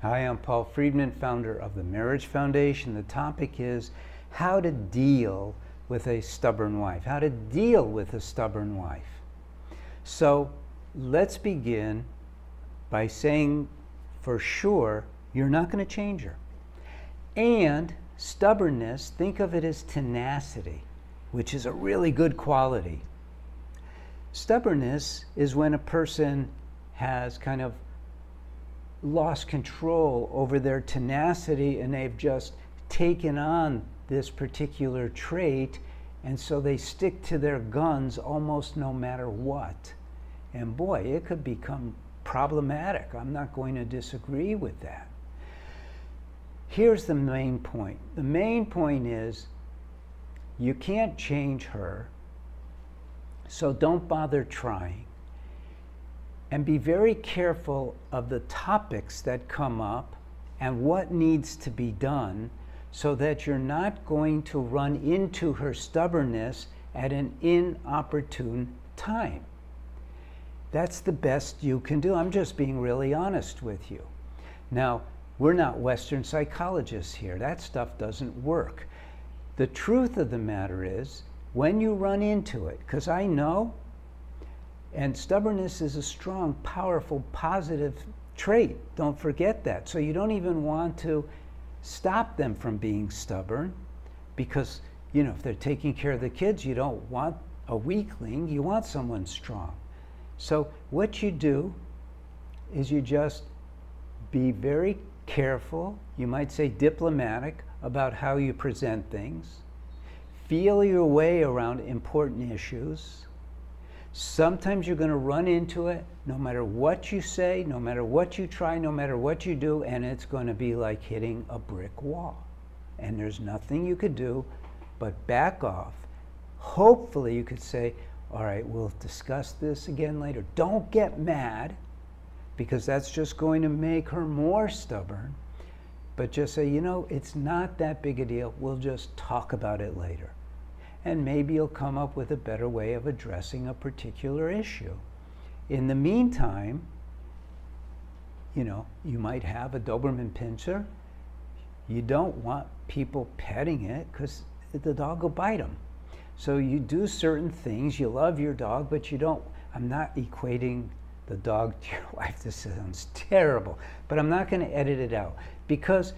Hi, I'm Paul Friedman, founder of the Marriage Foundation. The topic is how to deal with a stubborn wife. How to deal with a stubborn wife. So let's begin by saying for sure you're not going to change her. And stubbornness, think of it as tenacity, which is a really good quality. Stubbornness is when a person has kind of lost control over their tenacity and they've just taken on this particular trait, and so they stick to their guns almost no matter what. And boy, it could become problematic. I'm not going to disagree with that. Here's the main point. The main point is you can't change her, so don't bother trying. And be very careful of the topics that come up and what needs to be done so that you're not going to run into her stubbornness at an inopportune time. That's the best you can do. I'm just being really honest with you. Now, we're not Western psychologists here. That stuff doesn't work. The truth of the matter is, when you run into it, because I know, and stubbornness is a strong, powerful, positive trait. Don't forget that. So you don't even want to stop them from being stubborn because, you know, if they're taking care of the kids, you don't want a weakling. You want someone strong. So what you do is you just be very careful, you might say diplomatic, about how you present things. Feel your way around important issues. Sometimes you're going to run into it no matter what you say, no matter what you try, no matter what you do, and it's going to be like hitting a brick wall. And there's nothing you could do but back off. Hopefully you could say, all right, we'll discuss this again later. Don't get mad, because that's just going to make her more stubborn. But just say, you know, it's not that big a deal. We'll just talk about it later. And maybe you'll come up with a better way of addressing a particular issue. In the meantime, you know, you might have a Doberman Pinscher. You don't want people petting it because the dog will bite them. So you do certain things. You love your dog, but you don't. I'm not equating the dog to your wife. This sounds terrible, but I'm not going to edit it out, because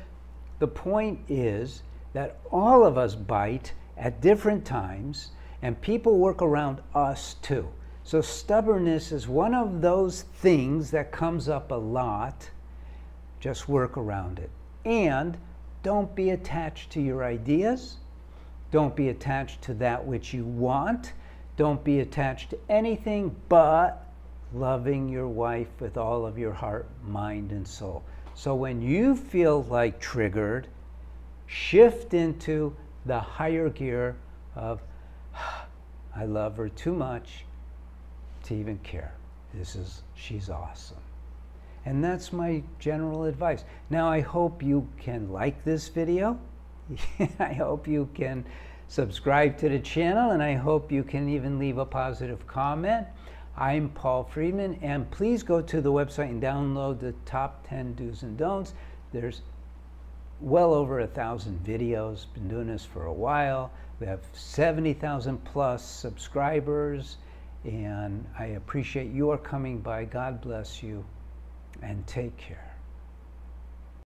the point is that all of us bite at different times, and people work around us too. So stubbornness is one of those things that comes up a lot. Just work around it. And don't be attached to your ideas. Don't be attached to that which you want. Don't be attached to anything but loving your wife with all of your heart, mind, and soul. So when you feel like triggered, shift into the higher gear of, I love her too much to even care. She's awesome. And that's my general advice. Now, I hope you can like this video. I hope you can subscribe to the channel, and I hope you can even leave a positive comment. I'm Paul Friedman, and please go to the website and download the top 10 do's and don'ts. There's well over 1,000 videos. Been doing this for a while. We have 70,000 plus subscribers, and I appreciate your coming by. God bless you, and take care.